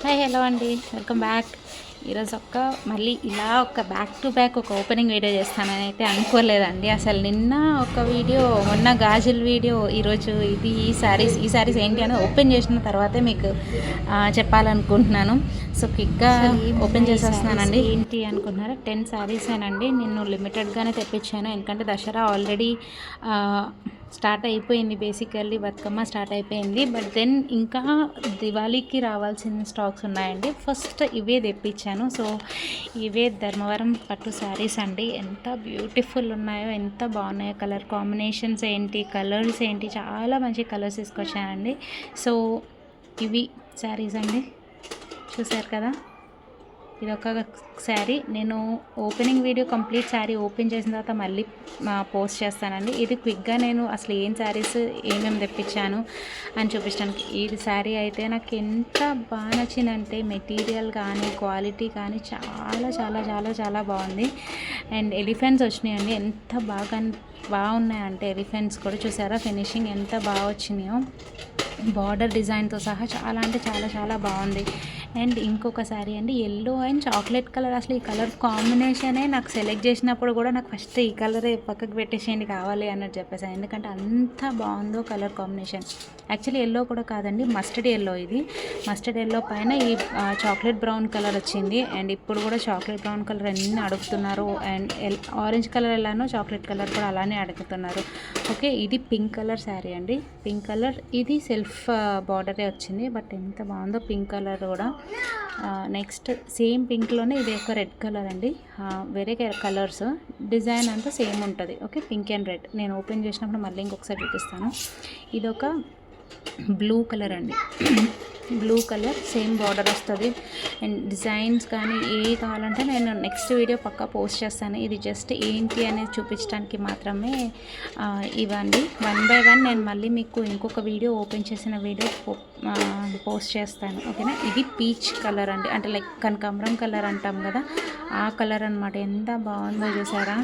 Hi hello అండి, welcome back. ఈరోజు మళ్ళీ ఇలా back to back opening video చేస్తానని అయితే అనుకోలేదండి. అసలు నిన్న ఒక వీడియో, మొన్న గాజుల వీడియో, ఈరోజు ఈ శారీస్ ఏంటి అని ఓపెన్ చేసిన తర్వాతే మీకు చెప్పాలనుకుంటున్నాను. సో క్విక్గా ఓపెన్ చేసేస్తున్నానండి. ఏంటి అనుకుంటున్నారా, 10 శారీసేనండి. నేను లిమిటెడ్గానే తెప్పించాను, ఎందుకంటే దసరా ఆల్రెడీ స్టార్ట్ అయిపోయింది. బేసికల్లీ బతుకమ్మ స్టార్ట్ అయిపోయింది, బట్ దెన్ ఇంకా దివాళీకి రావాల్సిన స్టాక్స్ ఉన్నాయండి. ఫస్ట్ ఇవే తెప్పించాను. సో ఇవే ధర్మవరం పట్టు శారీస్ అండి. ఎంత బ్యూటిఫుల్ ఉన్నాయో, ఎంత బాగున్నాయో, కలర్ కాంబినేషన్స్ ఏంటి, కలర్స్ ఏంటి, చాలా మంచి కలర్స్ తీసుకొచ్చానండి. సో ఇవి శారీస్ అండి, చూసారు కదా. ఇది ఒక శారీ. నేను opening video complete sari open చేసిన తర్వాత మళ్ళీ పోస్ట్ చేస్తానండి. ఇది క్విక్గా నేను అసలు ఏం శారీస్ ఏమేమి తెప్పించాను అని చూపించడానికి. ఈ శారీ అయితే నాకు ఎంత బాగా నచ్చిందంటే, మెటీరియల్ కానీ క్వాలిటీ కానీ చాలా చాలా చాలా చాలా బాగుంది. అండ్ ఎలిఫెంట్స్ వచ్చినాయండి, ఎంత బాగున్నాయంటే ఎలిఫెంట్స్ కూడా. చూసారా ఫినిషింగ్ ఎంత బాగా వచ్చినాయో, బార్డర్ డిజైన్తో సహా చాలా అంటే చాలా చాలా బాగుంది. అండ్ ఇంకొక శారీ అండి, ఎల్లో అండ్ చాక్లెట్ కలర్. అసలు ఈ కలర్ కాంబినేషనే నాకు సెలెక్ట్ చేసినప్పుడు కూడా నాకు ఫస్ట్ ఈ కలరే పక్కకు పెట్టేసేయండి కావాలి అన్నట్టు చెప్పేసాను, ఎందుకంటే అంత బాగుందో కలర్ కాంబినేషన్. యాక్చువల్లీ ఎల్లో కూడా కాదండి, మస్టర్డ్ ఎల్లో. ఇది మస్టర్డ్ ఎల్లో పైన ఈ చాక్లెట్ బ్రౌన్ కలర్ వచ్చింది. అండ్ ఇప్పుడు కూడా చాక్లెట్ బ్రౌన్ కలర్ అన్నీ అడుగుతున్నారు. అండ్ ఆరెంజ్ కలర్ ఎలానో చాక్లెట్ కలర్ కూడా అలానే అడుగుతున్నారు. ఓకే, ఇది పింక్ కలర్ శారీ అండి. పింక్ కలర్, ఇది సెల్ఫ్ బార్డరే వచ్చింది, బట్ ఎంత బాగుందో పింక్ కలర్ కూడా. నెక్స్ట్ సేమ్ పింక్లోనే ఇది ఒక రెడ్ కలర్ అండి. వేరే కలర్స్ డిజైన్ అంతా సేమ్ ఉంటుంది. Okay, pink and red. నేను ఓపెన్ చేసినప్పుడు మళ్ళీ ఇంకొకసారి చూపిస్తాను. ఇది ఒక బ్లూ కలర్ అండి. బ్లూ కలర్ సేమ్ బార్డర్ వస్తుంది. అండ్ డిజైన్స్ కానీ ఏ కావాలంటే నేను నెక్స్ట్ వీడియో పక్కా పోస్ట్ చేస్తాను. ఇది జస్ట్ ఏంటి అనేది చూపించడానికి మాత్రమే ఇవ్వండి. 1 by 1 నేను మళ్ళీ మీకు ఇంకొక వీడియో ఓపెన్ చేసిన వీడియో పోస్ట్ చేస్తాను. ఓకేనా. ఇది పీచ్ కలర్ అండి, అంటే లైక్ కనకాంబరం కలర్ అంటాం కదా, ఆ కలర్ అనమాట. ఎంత బాగుందో చూసారా.